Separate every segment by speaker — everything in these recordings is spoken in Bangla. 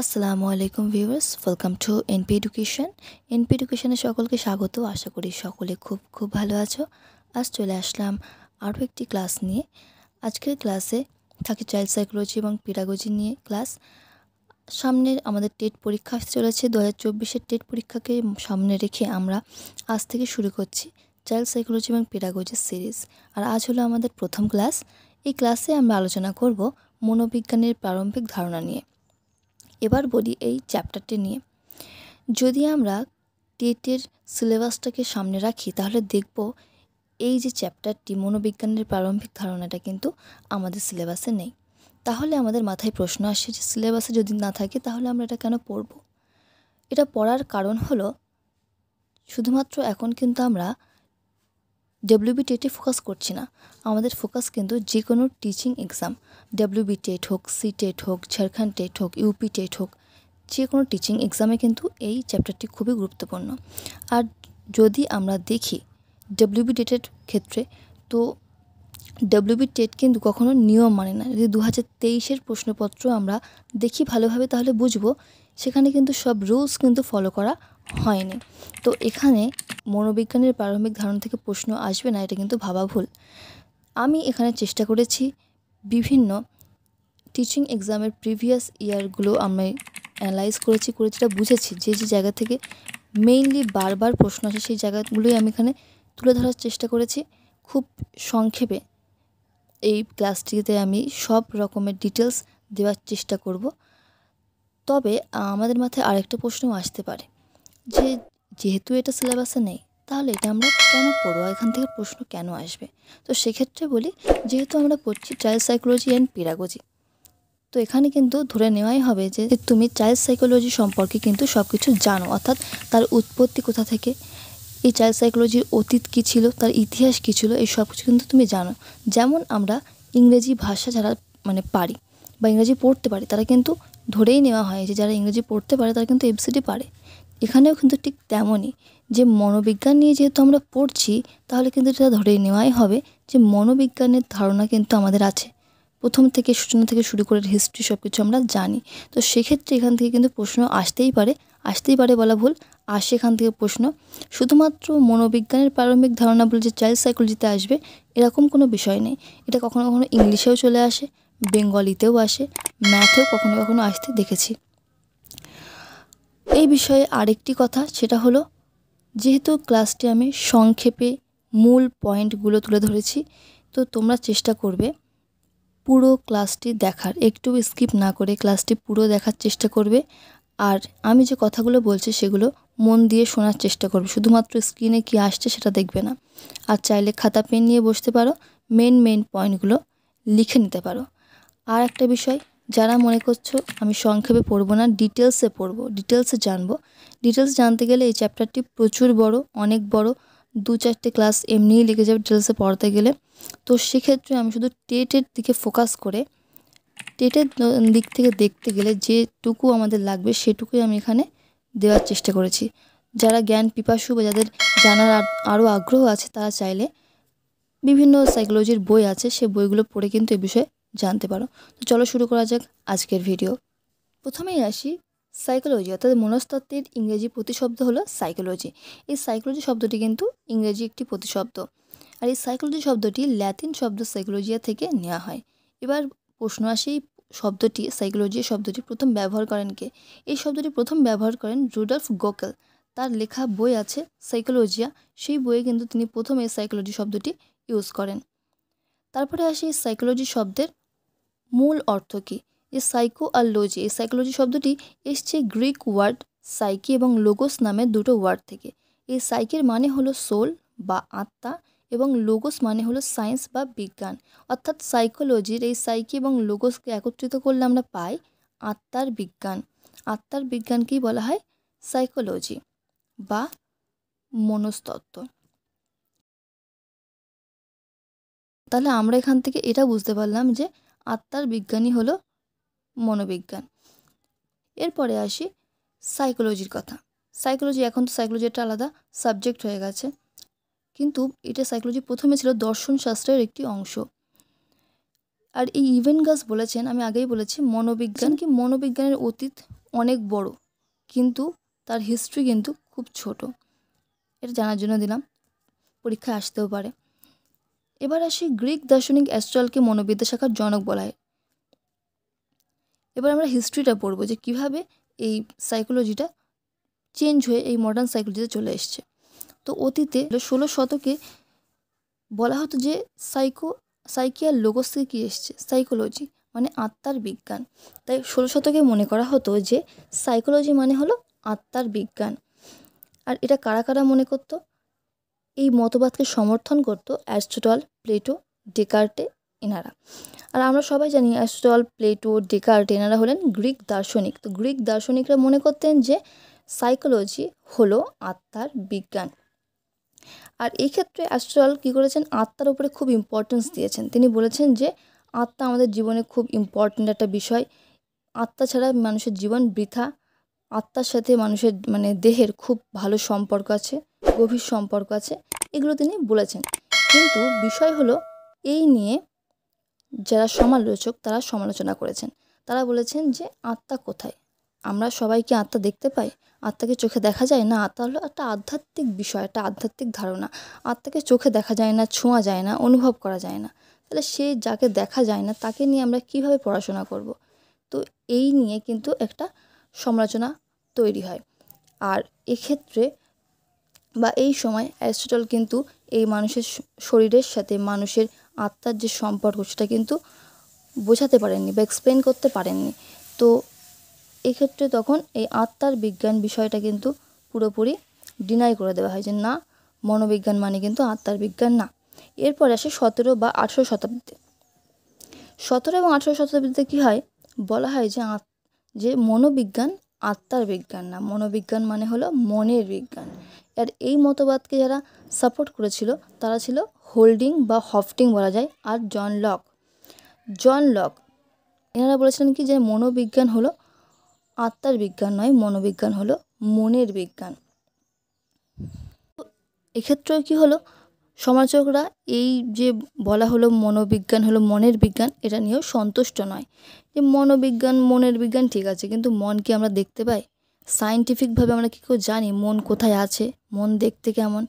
Speaker 1: আসসালামু আলাইকুম viewers, welcome to NP education. NP এডুকেশনে সকলকে স্বাগত। আশা করি সকলে খুব খুব ভালো আছো। আজ চলে আসলাম আরও একটি ক্লাস নিয়ে। আজকের ক্লাসে থাকে চাইল্ড সাইকোলজি এবং পেডাগজি নিয়ে ক্লাস। সামনে আমাদের টেট পরীক্ষা আসতে চলেছে। 2024-এর টেট পরীক্ষাকে সামনে রেখে আমরা আজ থেকে শুরু করছি চাইল্ড সাইকোলজি এবং পেডাগজির সিরিজ। আর আজ হলো আমাদের প্রথম ক্লাস। এই ক্লাসে আমরা আলোচনা করব মনোবিজ্ঞানের প্রারম্ভিক ধারণা নিয়ে। এবার বলি এই চ্যাপ্টারটি নিয়ে। যদি আমরা টেটের সিলেবাসটাকে সামনে রাখি তাহলে দেখব এই যে চ্যাপ্টারটি মনোবিজ্ঞানের প্রারম্ভিক ধারণাটা কিন্তু আমাদের সিলেবাসে নেই। তাহলে আমাদের মাথায় প্রশ্ন আসে যে সিলেবাসে যদি না থাকে তাহলে আমরা এটা কেন পড়ব? এটা পড়ার কারণ হলো শুধুমাত্র এখন কিন্তু আমরা ডব্লিউবি টেটে ফোকাস করছি না। আমাদের ফোকাস কিন্তু যে কোনো টিচিং এক্সাম, ডব্লিউবি টেট হোক, সি টেট হোক, ঝাড়খণ্ড টেট হোক, ইউপি টেট হোক, যে কোনো টিচিং এক্সামে কিন্তু এই চ্যাপ্টারটি খুবই গুরুত্বপূর্ণ। আর যদি আমরা দেখি ডব্লিউবি টেটের ক্ষেত্রে, তো ডব্লিউবি টেট কিন্তু কখনো নিয়ম মানে না। যদি 2023-এর প্রশ্নপত্র আমরা দেখি ভালোভাবে তাহলে বুঝবো সেখানে কিন্তু সব রুলস কিন্তু ফলো করা হয়নি। তো এখানে মনোবিজ্ঞানের প্রারম্ভিক ধারণা থেকে প্রশ্ন আসবে না, এটা কিন্তু ভাবা ভুল। আমি এখানে চেষ্টা করেছি বিভিন্ন টিচিং এক্সামের প্রিভিয়াস ইয়ারগুলো আমি অ্যানালাইজ করেছি, এটা বুঝেছি যে যে জায়গা থেকে মেইনলি বারবার প্রশ্ন আসে সেই জায়গাগুলোই আমি এখানে তুলে ধরার চেষ্টা করেছি। খুব সংক্ষেপে এই ক্লাসটিতে আমি সব রকমের ডিটেলস দেওয়ার চেষ্টা করব। তবে আমাদের মাথায় আরেকটা প্রশ্নও আসতে পারে যে যেহেতু এটা সিলেবাসে নেই তাহলে এটা আমরা কেন পড়বো, এখান থেকে প্রশ্ন কেন আসবে? তো সেক্ষেত্রে বলি, যেহেতু আমরা পড়ছি চাইল্ড সাইকোলজি অ্যান্ড পেডাগজি, তো এখানে কিন্তু ধরে নেওয়াই হবে যে তুমি চাইল্ড সাইকোলজি সম্পর্কে কিন্তু সব কিছু জানো, অর্থাৎ তার উৎপত্তি কোথা থেকে, এই চাইল্ড সাইকোলজির অতীত কী ছিল, তার ইতিহাস কী ছিল, এই সব কিছু কিন্তু তুমি জানো। যেমন আমরা ইংরেজি ভাষা যারা পারি বা ইংরেজি পড়তে পারি তারা কিন্তু ধরেই নেওয়া হয় যে যারা ইংরেজি পড়তে পারে তারা কিন্তু এবিসিডি পারে। এখানেও কিন্তু ঠিক তেমনই, যে মনোবিজ্ঞান নিয়ে যেহেতু আমরা পড়ছি তাহলে কিন্তু এটা ধরেই নেওয়াই হবে যে মনোবিজ্ঞানের ধারণা কিন্তু আমাদের আছে। প্রথম থেকে সূচনা থেকে শুরু করে হিস্ট্রি সব কিছু আমরা জানি। তো সেক্ষেত্রে এখান থেকে কিন্তু প্রশ্ন আসতেই পারে বলা ভুল, আসে এখান থেকে প্রশ্ন। শুধুমাত্র মনোবিজ্ঞানের প্রারম্ভিক ধারণা বলে যে চাইল্ড সাইকোলজিতে আসবে এরকম কোনো বিষয় নেই। এটা কখনো কখনো ইংলিশেও চলে আসে, বেঙ্গলিতেও আসে, ম্যাথেও কখনো কখনো আসতে দেখেছি। এই বিষয়ে আরেকটি কথা, সেটা হলো যেহেতু ক্লাসটি আমি সংক্ষেপে মূল পয়েন্টগুলো তুলে ধরেছি, তো তোমরা চেষ্টা করবে পুরো ক্লাসটি দেখার, একটু স্কিপ না করে ক্লাসটি পুরো দেখার চেষ্টা করবে। আর আমি যে কথাগুলো বলছি সেগুলো মন দিয়ে শোনার চেষ্টা করবে, শুধুমাত্র স্ক্রিনে কি আসছে সেটা দেখবে না। আর চাইলে খাতা পেন নিয়ে বসতে পারো, মেন পয়েন্টগুলো লিখে নিতে পারো। আর একটা বিষয়, যারা মনে করছো আমি সংক্ষেপে পড়বো না, ডিটেলসে পড়বো, ডিটেলসে জানবো, ডিটেলস জানতে গেলে এই চ্যাপ্টারটি প্রচুর বড়, অনেক বড়, 2-4টে ক্লাস এমনিই লেগে যাবে ডিটেলসে পড়তে গেলে। তো সেক্ষেত্রে আমি শুধু টেটের দিকে ফোকাস করে টেটের দিক থেকে দেখতে গেলে যেটুকু আমাদের লাগবে সেটুকুই আমি এখানে দেওয়ার চেষ্টা করেছি। যারা জ্ঞান পিপাসু বা যাদের জানার আরও আগ্রহ আছে তারা চাইলে বিভিন্ন সাইকোলজির বই আছে, সে বইগুলো পড়ে কিন্তু এ বিষয়ে জানতে পারো। তো চলো শুরু করা যাক আজকের ভিডিও। প্রথমেই আসি সাইকোলজি, অর্থাৎ মনস্তত্ত্বের ইংরেজি প্রতিশব্দ হলো সাইকোলজি। এই সাইকোলজি শব্দটি কিন্তু ইংরেজি একটি প্রতিশব্দ, আর এই সাইকোলজি শব্দটি ল্যাতিন শব্দ সাইকোলজিয়া থেকে নেওয়া হয়। এবার প্রশ্ন আসে, এই শব্দটি সাইকোলজি শব্দটি প্রথম ব্যবহার করেন কে? এই শব্দটি প্রথম ব্যবহার করেন রুডলফ গোকেল। তার লেখা বই আছে সাইকোলজিয়া, সেই বইয়ে কিন্তু তিনি প্রথম এই সাইকোলজি শব্দটি ইউজ করেন। তারপরে আসে এই সাইকোলজি শব্দের মূল অর্থ কী। এই সাইকো আর লজি, এই সাইকোলজি শব্দটি এসছে গ্রিক ওয়ার্ড সাইকি এবং লোগোস নামে দুটো ওয়ার্ড থেকে। এই সাইকের মানে হলো সোল বা আত্মা, এবং লোগোস মানে হলো সায়েন্স বা বিজ্ঞান। অর্থাৎ সাইকোলজির এই সাইকি এবং লোগোসকে একত্রিত করলে আমরা পাই আত্মার বিজ্ঞান। আত্মার বিজ্ঞানকেই বলা হয় সাইকোলজি বা মনস্তত্ত্ব। তাহলে আমরা এখান থেকে এটা বুঝতে পারলাম যে আত্মার বিজ্ঞানই হলো মনোবিজ্ঞান। এরপরে আসি সাইকোলজির কথা। সাইকোলজি, এখন তো সাইকোলজি একটা আলাদা সাবজেক্ট হয়ে গেছে, কিন্তু এটা সাইকোলজি প্রথমে ছিল দর্শনশাস্ত্রের একটি অংশ। আর এই ইভেনগাস বলেছেন, আমি আগেই বলেছি মনোবিজ্ঞান কি মনোবিজ্ঞানের অতীত অনেক বড়, কিন্তু তার হিস্ট্রি কিন্তু খুব ছোট। এটা জানার জন্য দিলাম, পরীক্ষায় আসতেও পারে। এবার আসি, গ্রিক দার্শনিক অ্যারিস্টটলকে মনোবিদ্যা শাখার জনক বলা হয়। এবার আমরা হিস্ট্রিটা পড়বো যে কিভাবে এই সাইকোলজিটা চেঞ্জ হয়ে এই মডার্ন সাইকোলজিতে চলে এসছে। তো অতীতে 16 শতকে বলা হতো যে সাইকিয়ার লোগোস থেকে কী এসছে, সাইকোলজি মানে আত্মার বিজ্ঞান। তাই 16 শতকে মনে করা হতো যে সাইকোলজি মানে হলো আত্মার বিজ্ঞান। আর এটা কারা কারা মনে করতো? এই মতবাদকে সমর্থন করতো অ্যারিস্টটল, প্লেটো, ডেকার্টে এনারা। আর আমরা সবাই জানি অ্যারিস্টটল, প্লেটো, ডেকার্ট এনারা হলেন গ্রিক দার্শনিক। তো গ্রিক দার্শনিকরা মনে করতেন যে সাইকোলজি হলো আত্মার বিজ্ঞান। আর এই ক্ষেত্রে অ্যারিস্টটল কী করেছেন, আত্মার উপরে খুব ইম্পর্টেন্স দিয়েছেন। তিনি বলেছেন যে আত্মা আমাদের জীবনে খুব ইম্পর্ট্যান্ট একটা বিষয়, আত্মা ছাড়া মানুষের জীবন বৃথা। আত্মার সাথে মানুষের মানে দেহের খুব ভালো সম্পর্ক আছে, গভীর সম্পর্ক আছে, এগুলো তিনি বলেছেন। কিন্তু বিষয় হলো, এই নিয়ে যারা সমালোচক তারা সমালোচনা করেছেন। তারা বলেছেন যে আত্মা কোথায়? আমরা সবাই কি আত্মা দেখতে পাই? আত্মাকে চোখে দেখা যায় না? আত্মা হলো একটা আধ্যাত্মিক বিষয়, একটা আধ্যাত্মিক ধারণা। আত্মাকে চোখে দেখা যায় না, ছোঁয়া যায় না, অনুভব করা যায় না। তাহলে সে যাকে দেখা যায় না তাকে নিয়ে আমরা কিভাবে পড়াশোনা করব? তো এই নিয়ে কিন্তু একটা সমালোচনা তৈরি হয়। আর এক্ষেত্রে বা এই সময় অ্যারিস্টটল কিন্তু এই মানুষের শরীরের সাথে মানুষের আত্মার যে সম্পর্ক সেটা কিন্তু বোঝাতে পারেননি বা এক্সপ্লেন করতে পারেননি। তো এক্ষেত্রে তখন এই আত্মার বিজ্ঞান বিষয়টা কিন্তু পুরোপুরি ডিনাই করে দেওয়া হয় যে না, মনোবিজ্ঞান মানে কিন্তু আত্মার বিজ্ঞান না। এরপর আসে 17 বা 18 শতাব্দীতে। 17 এবং 18 শতাব্দীতে কী হয়, বলা হয় যে মনোবিজ্ঞান আত্মার বিজ্ঞান না, মনোবিজ্ঞান মানে হলো মনের বিজ্ঞান। আর এই মতবাদকে যারা সাপোর্ট করেছিল তারা ছিল হোল্ডিং বা হফটিং বলা যায়, আর জন লক এনারা বলেছিলেন কি যে মনোবিজ্ঞান হলো আত্মার বিজ্ঞান নয়, মনোবিজ্ঞান হলো মনের বিজ্ঞান। এক্ষেত্রেও কি হলো, সমালোচকরা এই যে বলা হলো মনোবিজ্ঞান হলো মনের বিজ্ঞান, এটা নিয়েও সন্তুষ্ট নয়। যে মনোবিজ্ঞান মনের বিজ্ঞান ঠিক আছে, কিন্তু মন কি আমরা দেখতে পাই? সায়েন্টিফিকভাবে আমরা কী করে জানি মন কোথায় আছে, মন দেখতে কেমন,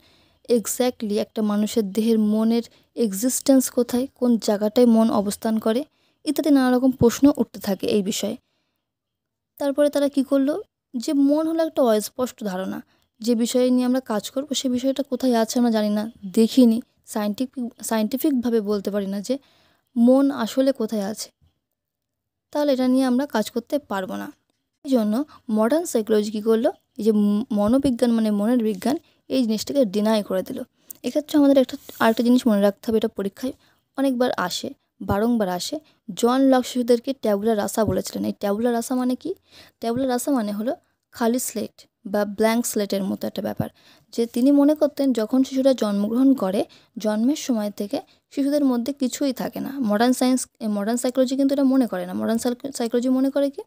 Speaker 1: এক্স্যাক্টলি একটা মানুষের দেহের মনের এক্সিস্টেন্স কোথায়, কোন জায়গাটায় মন অবস্থান করে, ইত্যাদি নানা রকম প্রশ্ন উঠতে থাকে এই বিষয়ে। তারপরে তারা কি করলো, যে মন হলো একটা অস্পষ্ট ধারণা, যে বিষয় নিয়ে আমরা কাজ করব সে বিষয়টা কোথায় আছে আমরা জানি না, দেখিনি, সায়েন্টিফিকভাবে বলতে পারি না যে মন আসলে কোথায় আছে, তাহলে এটা নিয়ে আমরা কাজ করতে পারবো না। এই জন্য মডার্ন সাইকোলজি কী করলো, এই যে মনোবিজ্ঞান মানে মনের বিজ্ঞান, এই জিনিসটাকে ডিনাই করে দিল। এক্ষেত্রে আমাদের আরেকটা জিনিস মনে রাখতে হবে, এটা পরীক্ষায় অনেকবার আসে, বারংবার আসে। জন লক শিশুদেরকে ট্যাবুলা রাসা বলেছিলেন। এই ট্যাবুলা রাসা মানে কি? ট্যাবুলা রাসা মানে হলো খালি স্লেট বা ব্ল্যাঙ্ক স্লেটের মতো একটা ব্যাপার। যে তিনি মনে করতেন যখন শিশুরা জন্মগ্রহণ করে, জন্মের সময় থেকে শিশুদের মধ্যে কিছুই থাকে না। মডার্ন সাইকোলজি কিন্তু এটা মনে করে না। মডার্ন সাইকোলজি মনে করে কি,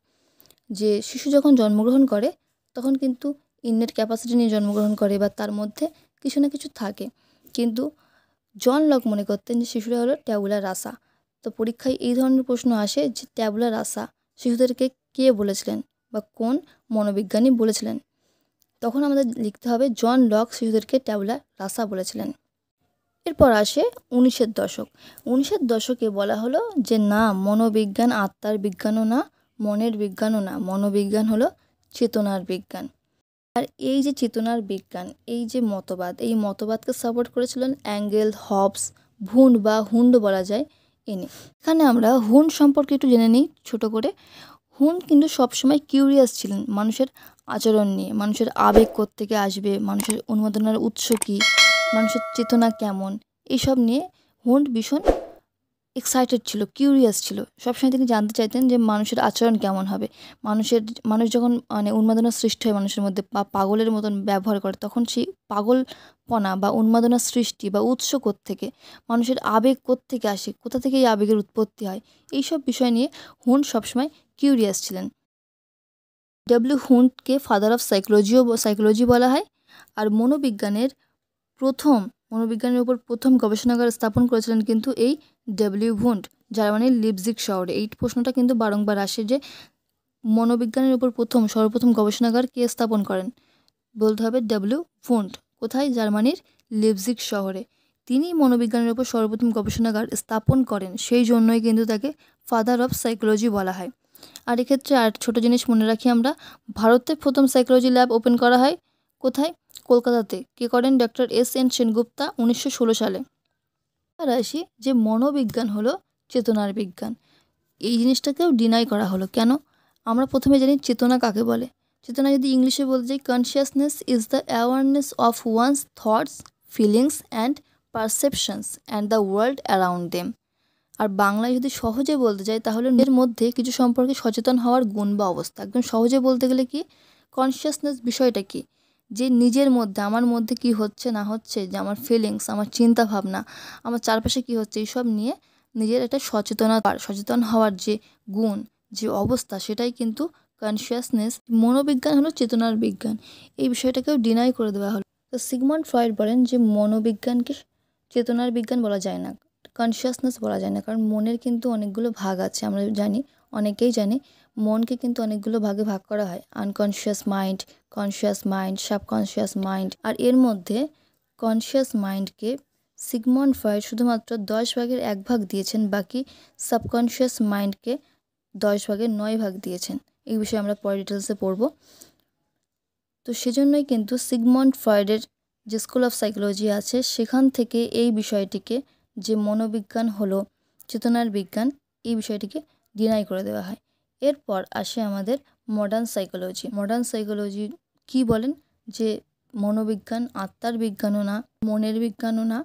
Speaker 1: যে শিশু যখন জন্মগ্রহণ করে তখন কিন্তু ইননেট ক্যাপাসিটি নিয়ে জন্মগ্রহণ করে বা তার মধ্যে কিছু না কিছু থাকে। কিন্তু জন লক মনে করতেন যে শিশুরা হলো ট্যাবুলা রাসা। তো পরীক্ষায় এই ধরনের প্রশ্ন আসে যে ট্যাবুলা রাসা শিশুদেরকে কে বলেছিলেন বা কোন মনোবিজ্ঞানী বলেছিলেন, তখন আমাদের লিখতে হবে জন লক শিশুদেরকে ট্যাবুলা রাসা বলেছিলেন। এরপর আসে 19-এর দশক। 19-এর দশকে বলা হলো যে না, মনোবিজ্ঞান আত্মার বিজ্ঞানও না, মনের বিজ্ঞানও না, মনোবিজ্ঞান হলো চেতনার বিজ্ঞান। আর এই যে চেতনার বিজ্ঞান, এই যে মতবাদ, এই মতবাদকে সাপোর্ট করেছিলেন অ্যাঙ্গেল, হবস, ভুন্ড বা হুন্ড বলা যায় ইনি। এখানে আমরা হুন্ড সম্পর্কে একটু জেনে নিই ছোটো করে। হুন্ড কিন্তু সবসময় কিউরিয়াস ছিলেন মানুষের আচরণ নিয়ে, মানুষের আবেগ কোত্থেকে আসবে, মানুষের উন্মাদনার উৎস কী, মানুষের চেতনা কেমন, এইসব নিয়ে হুন্ড ভীষণ এক্সাইটেড ছিল, কিউরিয়াস ছিল। সবসময় তিনি জানতে চাইতেন যে মানুষের আচরণ কেমন হবে, মানুষ যখন মানে উন্মাদনার সৃষ্টি হয় মানুষের মধ্যে বা পাগলের মতন ব্যবহার করে, তখন সেই পাগলপনা বা উন্মাদনার সৃষ্টি বা উৎস কোত্থেকে, মানুষের আবেগ কোত্থেকে আসে, কোথা থেকে এই আবেগের উৎপত্তি হয়, এইসব বিষয় নিয়ে হুন্ড সবসময় কিউরিয়াস ছিলেন। হুন্ডকে ফাদার অফ সাইকোলজি বলা হয়। আর মনোবিজ্ঞানের উপর প্রথম গবেষণাগার স্থাপন করেছিলেন কিন্তু এই হুন্ড, জার্মানির লিপজিগ শহরে। এই প্রশ্নটা কিন্তু বারংবার আসে যে মনোবিজ্ঞানের উপর সর্বপ্রথম গবেষণাগার কে স্থাপন করেন? বলতে হবে ডব্লিউ ভুন্ড। কোথায়? জার্মানির লিপজিগ শহরে। তিনি মনোবিজ্ঞানের উপর সর্বপ্রথম গবেষণাগার স্থাপন করেন, সেই জন্যই কিন্তু তাকে ফাদার অফ সাইকোলজি বলা হয়। আর এক্ষেত্রে আর ছোটো জিনিস মনে রাখি আমরা, ভারতের প্রথম সাইকোলজি ল্যাব ওপেন করা হয় কোথায়? কলকাতাতে। কে করেন? Doctor S N. সেনগুপ্তা 1916 সালে। আর আসি যে মনোবিজ্ঞান হলো চেতনার বিজ্ঞান, এই জিনিসটাকেও ডিনাই করা হলো কেন? আমরা প্রথমে জানি চেতনা কাকে বলে। চেতনা যদি ইংলিশে বলতে যাই, consciousness is the awareness of one's thoughts, feelings and perceptions and the world around them. আর বাংলায় যদি সহজে বলতে যাই তাহলে এর মধ্যে কিছু সম্পর্কে সচেতন হওয়ার গুণ বা অবস্থা। একদম সহজে বলতে গেলে কি, কনসিয়াসনেস বিষয়টা কি, যে নিজের মধ্যে আমার মধ্যে কি হচ্ছে না হচ্ছে, যে আমার ফিলিংস, আমার চিন্তা ভাবনা, আমার চারপাশে কি হচ্ছে, এইসব নিয়ে নিজের একটা সচেতন হওয়ার যে গুণ, যে অবস্থা, সেটাই কিন্তু কনসিয়াসনেস। মনোবিজ্ঞান হলো চেতনার বিজ্ঞান, এই বিষয়টাকেও ডিনাই করে দেওয়া হলো। তো সিগমন্ড ফ্রয়েড বলেন যে মনোবিজ্ঞানকে চেতনার বিজ্ঞান বলা যায় না, কনসিয়াসনেস বলা যায় না, কারণ মনের কিন্তু অনেকগুলো ভাগ আছে। আমরা জানি, অনেকেই জানি, মনকে কিন্তু অনেকগুলো ভাগে ভাগ করা হয়, unconscious mind, conscious mind, subconscious mind. আর এর মধ্যে কনশিয়াস মাইন্ডকে সিগমন্ড ফ্রয়েড শুধুমাত্র 10 ভাগের 1 ভাগ দিয়েছেন, বাকি সাবকনশিয়াস মাইন্ডকে 10 ভাগের 9 ভাগ দিয়েছেন। এই বিষয়ে আমরা পরে ডিটেলসে পড়ব। তো সেজন্যই কিন্তু সিগমন্ড ফ্রয়েডের যে স্কুল অফ সাইকোলজি আছে, সেখান থেকে এই বিষয়টিকে, যে মনোবিজ্ঞান হলো চেতনার বিজ্ঞান, এই বিষয়টিকে ডিনাই করে দেওয়া হয়। এরপর আসে আমাদের মডার্ন সাইকোলজি। মডার্ন সাইকোলজি কি বলেন? যে মনোবিজ্ঞান আত্মার বিজ্ঞানও না, মনের বিজ্ঞানও না,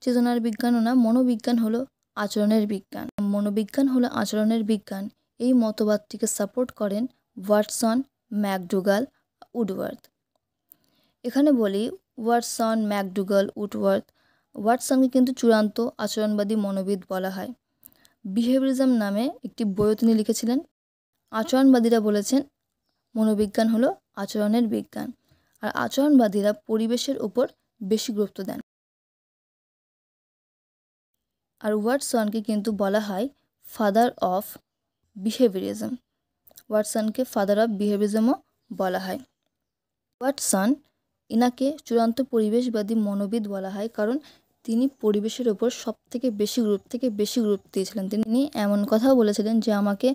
Speaker 1: চেতনার বিজ্ঞানও না, মনোবিজ্ঞান হলো আচরণের বিজ্ঞান। মনোবিজ্ঞান হলো আচরণের বিজ্ঞান, এই মতবাদটিকে সাপোর্ট করেন ওয়াটসন, ম্যাকডুগাল, উডওয়ার্থ। এখানে বলি ওয়াটসন, ম্যাকডুগাল, উডওয়ার্থ। ওয়াটসনকে কিন্তু চূড়ান্ত আচরণবাদী মনোবিদ বলা হয়। বিহেভিয়ারিজম নামে একটি বইও তিনি লিখেছিলেন। আচরণবাদীরা বলেছেন মনোবিজ্ঞান হলো আচরণের বিজ্ঞান, আর আচরণবাদীরা পরিবেশের উপর বেশি গুরুত্ব দেন। আর ওয়াটসনকে কিন্তু বলা হয় ফাদার অফ বিহেভিয়ারিজম। ওয়াটসনকে ফাদার অফ বিহেভিয়ারিজমও বলা হয়। ওয়াটসন, ইনাকে চূড়ান্ত পরিবেশবাদী মনোবিদ বলা হয়, কারণ তিনি পরিবেশের ওপর বেশি গুরুত্ব দিয়েছিলেন। তিনি এমন কথাও বলেছিলেন যে আমাকে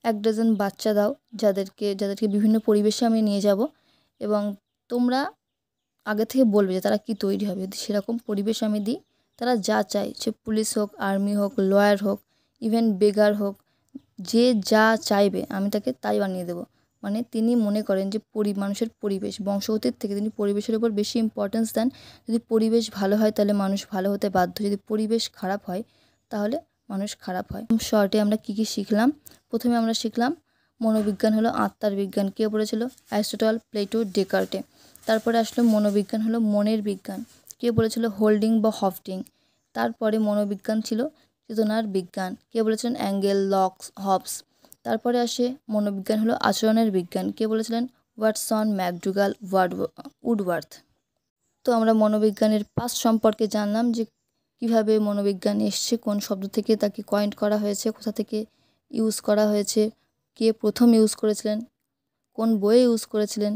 Speaker 1: 1 ডজন বাচ্চা দাও, যাদেরকে বিভিন্ন পরিবেশে আমি নিয়ে যাব, এবং তোমরা আগে থেকে বলবে যে তারা কি তৈরি হবে। যদি সেরকম পরিবেশ আমি দিই, তারা যা চায়, সে পুলিশ হোক, আর্মি হোক, লয়ার হোক, ইভেন বেগার হোক, যে যা চাইবে আমি তাকে তাই বানিয়ে দেবো। মানে তিনি মনে করেন যে মানুষের পরিবেশ, বংশগতির থেকে তিনি পরিবেশের উপর বেশি ইম্পর্টেন্স দেন। যদি পরিবেশ ভালো হয় তাহলে মানুষ ভালো হতে বাধ্য, যদি পরিবেশ খারাপ হয় তাহলে মানুষ খারাপ হয়। শর্টে আমরা কী কী শিখলাম? প্রথমে আমরা শিখলাম মনোবিজ্ঞান হলো আত্মার বিজ্ঞান, কে বলেছিল? Aristotle, Plato, Descartes. তারপরে আসলো মনোবিজ্ঞান হলো মনের বিজ্ঞান, কে বলেছিল? হোল্ডিং বা হফডিং। তারপরে মনোবিজ্ঞান ছিল চেতনার বিজ্ঞান, কে বলেছিলেন? Angell, Locke's, Hobbes. তারপরে আসে মনোবিজ্ঞান হলো আচরণের বিজ্ঞান, কে বলেছিলেন? Watson, McDougall, Woodworth. তো আমরা মনোবিজ্ঞানের পাস্ট সম্পর্কে জানলাম, যে কিভাবে মনোবিজ্ঞান এসছে, কোন শব্দ থেকে তাকে কয়েন করা হয়েছে, কোথা থেকে ইউজ করা হয়েছে, কে প্রথম ইউজ করেছিলেন, কোন বইয়ে ইউজ করেছিলেন,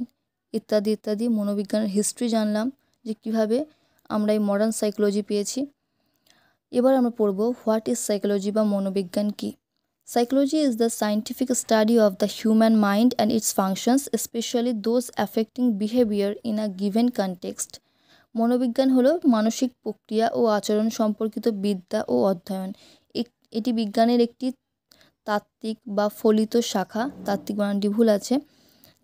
Speaker 1: ইত্যাদি ইত্যাদি। মনোবিজ্ঞানের হিস্ট্রি জানলাম, যে কিভাবে আমরা এই মডার্ন সাইকোলজি পেয়েছি। এবার আমরা পড়ব হোয়াট ইজ সাইকোলজি বা মনোবিজ্ঞান কী। Psychology is the scientific study of the human mind and its functions, especially those affecting behavior in a given context. মনোবিজ্ঞান হলো মানসিক প্রক্রিয়া ও আচরণ সম্পর্কিত বিদ্যা ও অধ্যয়ন। এটি বিজ্ঞানের একটি তাত্ত্বিক বা ফলিত শাখা, তাত্ত্বিক বানানটি ভুল আছে,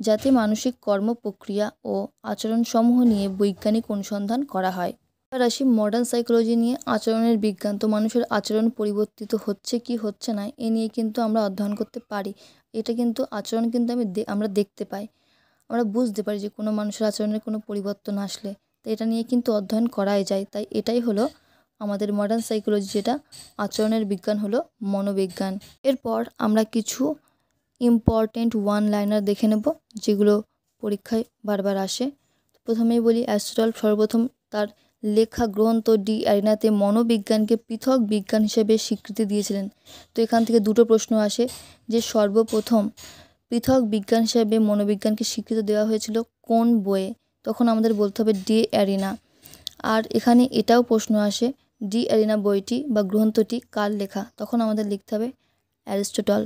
Speaker 1: যাতে মানসিক কর্ম প্রক্রিয়া ও আচরণসমূহ নিয়ে বৈজ্ঞানিক অনুসন্ধান করা হয়। এবার আসি মডার্ন সাইকোলজি নিয়ে, আচরণের বিজ্ঞান। তো মানুষের আচরণ পরিবর্তিত হচ্ছে কি হচ্ছে না, এ নিয়ে কিন্তু আমরা অধ্যয়ন করতে পারি। এটা কিন্তু আচরণ কিন্তু আমরা দেখতে পাই, আমরা বুঝতে পারি যে কোনো মানুষের আচরণের কোনো পরিবর্তন আসলে, তো এটা নিয়ে কিন্তু অধ্যয়ন করাই যায়। তাই এটাই হলো আমাদের মডার্ন সাইকোলজি, যেটা আচরণের বিজ্ঞান হলো মনোবিজ্ঞান। এরপর আমরা কিছু ইম্পর্টেন্ট ওয়ান লাইনার দেখে নেব, যেগুলো পরীক্ষায় বারবার আসে। প্রথমেই বলি, অ্যারিস্টটল সর্বপ্রথম তার লেখা গ্রন্থ ডি অ্যারিনাতে মনোবিজ্ঞানকে পৃথক বিজ্ঞান হিসেবে স্বীকৃতি দিয়েছিলেন। তো এখান থেকে দুটো প্রশ্ন আসে, যে সর্বপ্রথম পৃথক বিজ্ঞান হিসেবে মনোবিজ্ঞানকে স্বীকৃতি দেওয়া হয়েছিল কোন বইয়ে? তখন আমাদের বলতে হবে ডি অ্যারিনা। আর এখানে এটাও প্রশ্ন আসে, ডি অ্যারিনা বইটি বা গ্রন্থটি কার লেখা? তখন আমাদের লিখতে হবে অ্যারিস্টটল।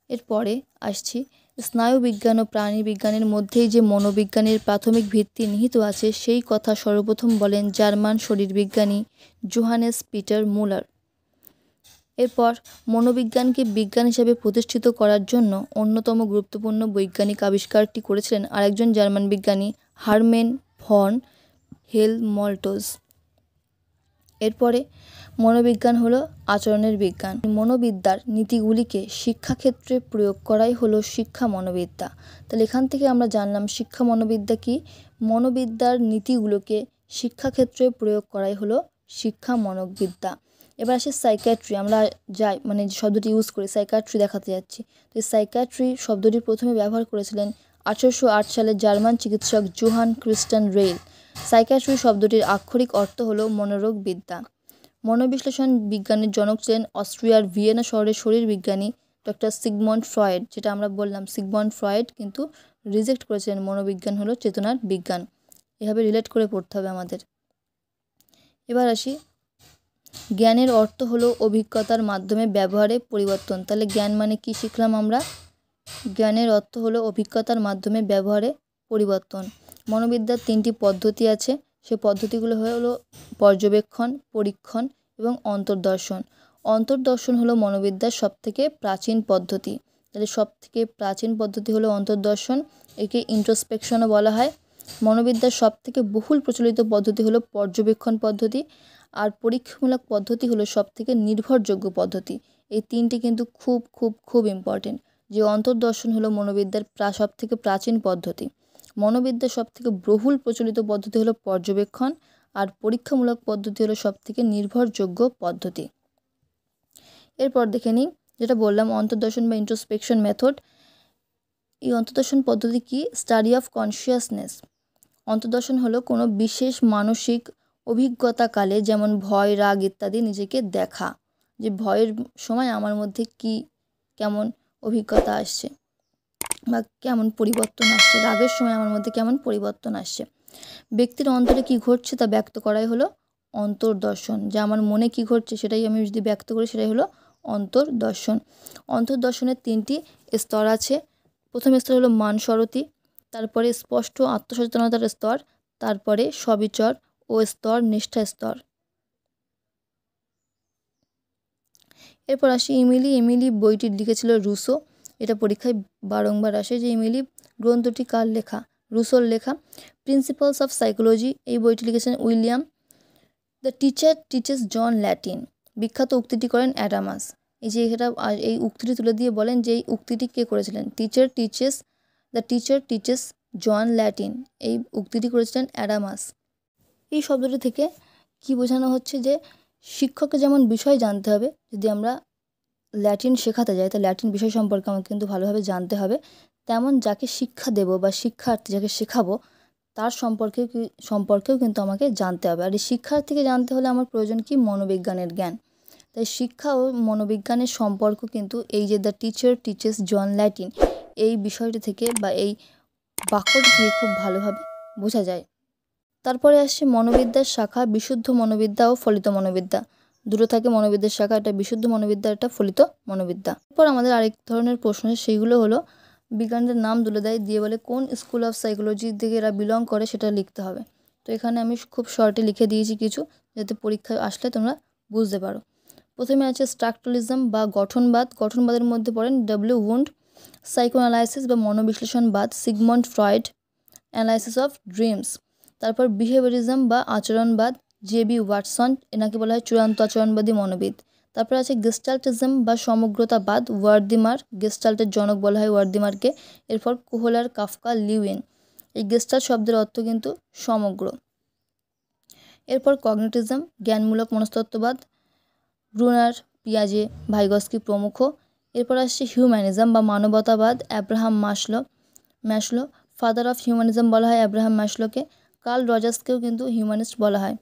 Speaker 1: এরপরে আসছি, স্নায়ুবিজ্ঞান ও প্রাণীবিজ্ঞানের মধ্যেই যে মনোবিজ্ঞানের প্রাথমিক ভিত্তি নিহিত আছে সেই কথা সর্বপ্রথম বলেন জার্মান শরীরবিজ্ঞানী জোহানেস পিটার মুলার। এরপর মনোবিজ্ঞানকে বিজ্ঞান হিসেবে প্রতিষ্ঠিত করার জন্য অন্যতম গুরুত্বপূর্ণ বৈজ্ঞানিক আবিষ্কারটি করেছিলেন আরেকজন জার্মান বিজ্ঞানী হারমেন ভন হেলমল্টজ। এরপরে মনোবিজ্ঞান হলো আচরণের বিজ্ঞান। মনোবিদ্যার নীতিগুলিকে শিক্ষাক্ষেত্রে প্রয়োগ করাই হলো শিক্ষা মনোবিদ্যা। তাহলে এখান থেকে আমরা জানলাম শিক্ষা মনোবিদ্যা কি, মনোবিদ্যার নীতিগুলোকে শিক্ষাক্ষেত্রে প্রয়োগ করাই হলো শিক্ষা মনোবিদ্যা। এবার আসে সাইকিয়াট্রি। আমরা যাই যে শব্দটি ইউজ করি, সাইকিয়াট্রি দেখাতে যাচ্ছি। তো এই সাইকিয়াট্রি শব্দটি প্রথমে ব্যবহার করেছিলেন 1808 সালে জার্মান চিকিৎসক জোহান ক্রিস্টিয়ান রেইল। সাইকিয়াট্রি শব্দটির আক্ষরিক অর্থ হলো মনোরোগ বিদ্যা। মনোবিশ্লেষণ বিজ্ঞানের জনক ছিলেন অস্ট্রিয়ার ভিয়েনা শহরের শরীরবিজ্ঞানী ডক্টর সিগমন্ড ফ্রয়েড। যেটা আমরা বললাম, সিগমন্ড ফ্রয়েড কিন্তু রিজেক্ট করেছিলেন মনোবিজ্ঞান হলো চেতনার বিজ্ঞান। এভাবে রিলেট করে পড়তে হবে আমাদের। এবার আসি, জ্ঞানের অর্থ হলো অভিজ্ঞতার মাধ্যমে ব্যবহারে পরিবর্তন। তাহলে জ্ঞান মানে কি শিখলাম আমরা? জ্ঞানের অর্থ হলো অভিজ্ঞতার মাধ্যমে ব্যবহারে পরিবর্তন। মনোবিদ্যার 3টি পদ্ধতি আছে। সেই পদ্ধতিগুলো হলো পর্যবেক্ষণ, পরীক্ষণ এবং অন্তর্দর্শন। অন্তর্দর্শন হলো মনোবিদ্যার সবথেকে প্রাচীন পদ্ধতি। তাহলে সবথেকে প্রাচীন পদ্ধতি হলো অন্তর্দর্শন। একে ইন্ট্রোস্পেকশনও বলা হয়। মনোবিদ্যার সবথেকে বহুল প্রচলিত পদ্ধতি হলো পর্যবেক্ষণ পদ্ধতি। আর পরীক্ষামূলক পদ্ধতি হলো সবথেকে নির্ভরযোগ্য পদ্ধতি। এই 3টি কিন্তু খুব খুব খুব ইম্পর্টেন্ট। যে অন্তর্দর্শন হলো মনোবিদ্যার সবথেকে প্রাচীন পদ্ধতি, মনোবিদ্যার সবথেকে বহুল প্রচলিত পদ্ধতি হলো পর্যবেক্ষণ, আর পরীক্ষামূলক পদ্ধতি হলো সবথেকে নির্ভরযোগ্য পদ্ধতি। এরপর দেখে নিই, যেটা বললাম অন্তর্দর্শন বা ইন্ট্রোস্পেকশন মেথড। এই অন্তর্দর্শন পদ্ধতি কি? Study of consciousness. অন্তর্দর্শন হলো কোনো বিশেষ মানসিক অভিজ্ঞতাকালে, যেমন ভয়, রাগ ইত্যাদি, নিজেকে দেখা, যে ভয়ের সময় আমার মধ্যে কি কেমন অভিজ্ঞতা আসছে বা কেমন পরিবর্তন আসছে, রাগের সময় আমার মধ্যে কেমন পরিবর্তন আসছে। ব্যক্তির অন্তরে কি ঘটছে তা ব্যক্ত করাই হলো অন্তর্দর্শন। যে আমার মনে কি ঘটছে সেটাই আমি যদি ব্যক্ত করি সেটাই হলো অন্তর্দর্শন। অন্তর্দর্শনের 3টি স্তর আছে। প্রথম স্তর হলো মানসরতি, তারপরে স্পষ্ট আত্মসচেতনতার স্তর, তারপরে সবিচর ও স্তর নিষ্ঠা স্তর। এরপর আসি এমিলি বইটি লিখেছিল রুসো। এটা পরীক্ষায় বারংবার আসে যে এমিলি গ্রন্থটি কার লেখা? রুসোর লেখা। প্রিন্সিপালস অফ সাইকোলজি এই বইটি লিখেছেন William. The teacher teaches John Latin, বিখ্যাত উক্তিটি করেন অ্যাডামাস। এই উক্তিটি তুলে দিয়ে বলেন যে এই উক্তিটি কে করেছিলেন? The teacher teaches John Latin, এই উক্তিটি করেছিলেন অ্যাডামাস। এই শব্দটি থেকে কি বোঝানো হচ্ছে? যে শিক্ষককে যেমন বিষয় জানতে হবে, যদি আমরা ল্যাটিন শেখাতে যাই তো ল্যাটিন বিষয় সম্পর্কে আমাকে কিন্তু ভালোভাবে জানতে হবে, তেমন যাকে শিক্ষা দেব বা শিক্ষার্থী যাকে শেখাবো তার সম্পর্কেও কিন্তু আমাকে জানতে হবে। আর এই শিক্ষার্থীকে জানতে হলে আমার প্রয়োজন কি? মনোবিজ্ঞানের জ্ঞান। তাই শিক্ষা ও মনোবিজ্ঞানের সম্পর্ক কিন্তু এই যে the teacher teaches John Latin, এই বিষয়টি থেকে বা এই বাক্যটি থেকে খুব ভালোভাবে বোঝা যায়। তারপরে আসছে মনোবিদ্যার শাখা বিশুদ্ধ মনোবিদ্যা ও ফলিত মনোবিদ্যা। দুটো থাকে মনোবিদ্যার শাখা, একটা বিশুদ্ধ মনোবিদ্যা, একটা ফলিত মনোবিদ্যা। এরপর আমাদের আরেক ধরনের প্রশ্ন, সেইগুলো হলো বিজ্ঞানীদের নাম তুলে দেয়, দিয়ে বলে কোন স্কুল অফ সাইকোলজি থেকে এরা বিলং করে সেটা লিখতে হবে। তো এখানে আমি খুব শর্টে লিখে দিয়েছি কিছু, যাতে পরীক্ষায় আসলে তোমরা বুঝতে পারো। প্রথমে আছে স্ট্রাকচারালিজম বা গঠনবাদ। গঠনবাদের মধ্যে পড়েন ডব্লিউ উন্ড। সাইকোঅ্যানালাইসিস বা মনোবিশ্লেষণবাদ Sigmund Freud, analysis of dreams. তারপর বিহেভিয়ারিজম বা আচরণবাদ জে.বি. ওয়াটসন, এনাকে বলা হয় চূড়ান্ত আচরণবাদী মনোবিদ। তারপর আছে গেস্টাল্টিজম বা সমগ্রতাবাদ ওয়ার্দিমার, গেস্টাল্টের জনক বলা হয় ওয়ার্দিমারকে। এরপর কোহলার, কাফকা, লিউইন। এই গেস্টাল্ট শব্দের অর্থ কিন্তু সমগ্র। এরপর কগনিটিজম জ্ঞানমূলক মনস্তত্ত্ববাদ ব্রুনার, পিয়াজে, ভাইগস্কি প্রমুখ। এরপর আসছে হিউম্যানিজম বা মানবতাবাদ Abraham Maslow, father of humanism বলা হয় অ্যাব্রাহাম ম্যাসলোকে। কার্ল রজার্সকেও কিন্তু হিউম্যানিস্ট বলা হয়।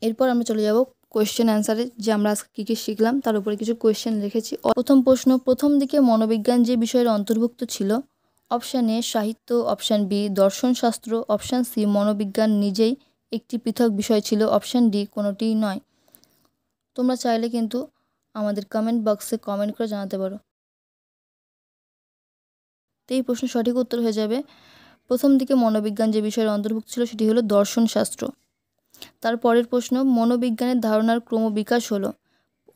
Speaker 1: এরপর আমরা চলে যাব কোয়েশ্চেন অ্যান্সারে যে আমরা আজকে কী কী শিখলাম তার উপরে কিছু কোয়েশ্চেন লিখেছি। প্রথম প্রশ্ন, প্রথম দিকে মনোবিজ্ঞান যে বিষয়ের অন্তর্ভুক্ত ছিল? অপশান এ সাহিত্য, অপশান বি দর্শনশাস্ত্র, অপশান সি মনোবিজ্ঞান নিজেই একটি পৃথক বিষয় ছিল, অপশান ডি কোনোটিই নয়। তোমরা চাইলে কিন্তু আমাদের কমেন্ট বক্সে কমেন্ট করে জানাতে পারো। তো এই প্রশ্ন সঠিক উত্তর হয়ে যাবে প্রথম দিকে মনোবিজ্ঞান যে বিষয়ের অন্তর্ভুক্ত ছিল সেটি হলো দর্শনশাস্ত্র। তারপরের প্রশ্ন, মনোবিজ্ঞানের ধারণার ক্রমবিকাশ হলো?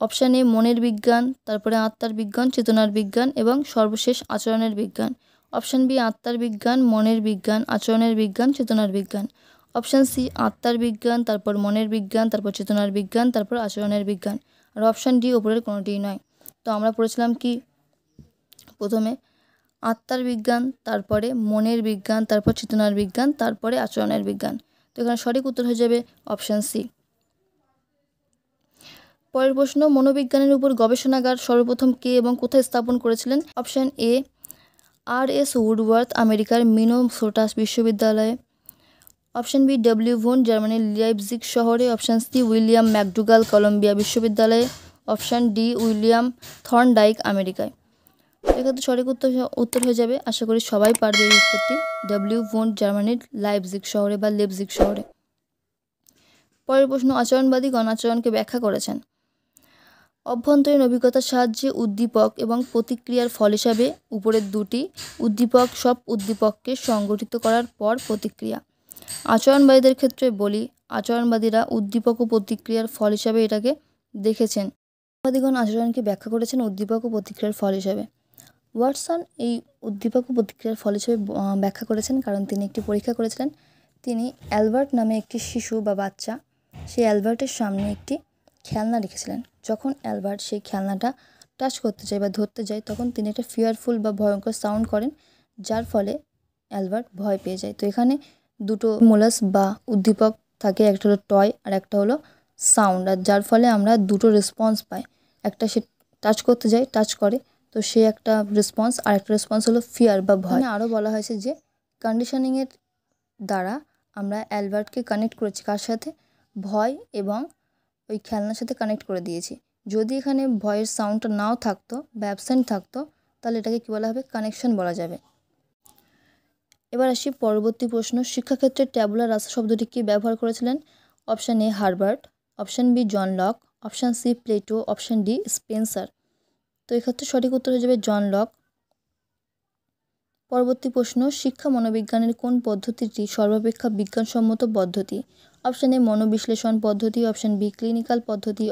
Speaker 1: অপশান এ মনের বিজ্ঞান, তারপরে আত্মার বিজ্ঞান, চেতনার বিজ্ঞান এবং সর্বশেষ আচরণের বিজ্ঞান। অপশান বি আত্মার বিজ্ঞান, মনের বিজ্ঞান, আচরণের বিজ্ঞান, চেতনার বিজ্ঞান। অপশান সি আত্মার বিজ্ঞান, তারপর মনের বিজ্ঞান, তারপর চেতনার বিজ্ঞান, তারপর আচরণের বিজ্ঞান। আর অপশান ডি ওপরের কোনোটিই নয়। তো আমরা পড়েছিলাম কি প্রথমে আত্মার বিজ্ঞান, তারপরে মনের বিজ্ঞান, তারপর চেতনার বিজ্ঞান, তারপরে আচরণের বিজ্ঞান। তো এখানে সঠিক উত্তর হয়ে যাবে অপশান সি। পরের প্রশ্ন, মনোবিজ্ঞানের উপর গবেষণাগার সর্বপ্রথম কে এবং কোথায় স্থাপন করেছিলেন? Option A R S. উডওয়ার্থ, আমেরিকার মিনেসোটা বিশ্ববিদ্যালয়ে। অপশান বি ডব্লিউ ভন, জার্মানির লাইপজিগ শহরে। Option C William McDougall, Columbia বিশ্ববিদ্যালয়ে। অপশান ডি উইলিয়াম থর্নডাইক, আমেরিকায়। এক্ষেত্রে সঠিক উত্তর হয়ে যাবে, আশা করি সবাই পারবে এই উত্তরটি, ডব্লিউ ভন, জার্মানির লাইপজিগ শহরে বা লেপজিগ শহরে। পরের প্রশ্ন, আচরণবাদীগণ আচরণকে ব্যাখ্যা করেছেন? অভ্যন্তরীণ অভিজ্ঞতার সাহায্যে উদ্দীপক এবং প্রতিক্রিয়ার ফল হিসাবে উপরের দুটি উদ্দীপক সব উদ্দীপককে সংগঠিত করার পর প্রতিক্রিয়া। আচরণবাদীদের ক্ষেত্রে বলি, আচরণবাদীরা উদ্দীপক ও প্রতিক্রিয়ার ফল হিসাবে এটাকে দেখেছেন। আচরণবাদীগণ আচরণকে ব্যাখ্যা করেছেন উদ্দীপক ও প্রতিক্রিয়ার ফল হিসাবে। ওয়াটসন এই উদ্দীপক ও প্রতিক্রিয়ার ফল হিসেবে ব্যাখ্যা করেছেন কারণ তিনি একটি পরীক্ষা করেছিলেন। তিনি অ্যালবার্ট নামে একটি শিশু বা বাচ্চা, সেই অ্যালবার্টের সামনে একটি খেলনা রেখেছিলেন। যখন অ্যালবার্ট সেই খেলনাটা টাচ করতে যায় বা ধরতে যায় তখন তিনি একটা ফিয়ারফুল বা ভয়ঙ্কর সাউন্ড করেন, যার ফলে অ্যালবার্ট ভয় পেয়ে যায়। তো এখানে দুটো স্টিমুলাস বা উদ্দীপক থাকে, একটা হলো টয় আর একটা হলো সাউন্ড, আর যার ফলে আমরা দুটো রেসপন্স পাই। একটা সে টাচ করতে যায়, টাচ করে, তো সে একটা রেসপন্স, আর একটা রেসপন্স হলো ফিয়ার বা ভয়। আরও বলা হয়েছে যে কন্ডিশনিংয়ের দ্বারা আমরা অ্যালবার্টকে কানেক্ট করেছি কার সাথে? ভয় এবং ওই খেলনার সাথে কানেক্ট করে দিয়েছি। যদি এখানে ভয়ের সাউন্ডটা নাও থাকতো বা অ্যাবসেন্ট থাকতো তাহলে এটাকে কী বলা হবে? কানেকশন বলা যাবে। এবার আসি পরবর্তী প্রশ্ন, শিক্ষাক্ষেত্রে ট্যাবুলার রাসা শব্দটি কি ব্যবহার করেছিলেন? Option A Herbart, option B John Locke, option C Plato, option D Spencer. তো এক্ষেত্রে সঠিক উত্তর হয়ে যাবে জন লক। পরবর্তী প্রশ্ন, শিক্ষা মনোবিজ্ঞানের কোন পদ্ধতিটি সর্বাপেক্ষা বিজ্ঞানসম্মত পদ্ধতি? অপশান এ মনোবিশ্লেষণ পদ্ধতি, অপশান বি ক্লিনিক্যাল পদ্ধতি,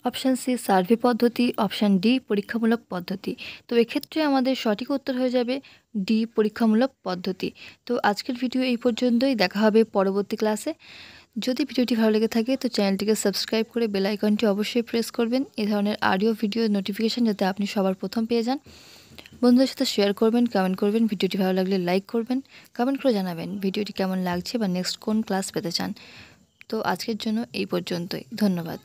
Speaker 1: অপশান সি সার্ভে পদ্ধতি, অপশান ডি পরীক্ষামূলক পদ্ধতি। তো এক্ষেত্রে আমাদের সঠিক উত্তর হয়ে যাবে ডি পরীক্ষামূলক পদ্ধতি। তো আজকের ভিডিও এই পর্যন্তই, দেখা হবে পরবর্তী ক্লাসে। যদি ভিডিওটি ভালো লেগে থাকে তো চ্যানেলটিকে সাবস্ক্রাইব করে বেল আইকনটি অবশ্যই প্রেস করবেন, এ ধরনের অডিও ভিডিও নোটিফিকেশান যাতে আপনি সবার প্রথম পেয়ে যান। বন্ধুদের সাথে শেয়ার করবেন, কমেন্ট করবেন, ভিডিওটি ভালো লাগলে লাইক করবেন, কমেন্ট করে জানাবেন ভিডিওটি কেমন লাগছে বা নেক্সট কোন ক্লাস পেতে চান। তো আজকের জন্য এই পর্যন্তই, ধন্যবাদ।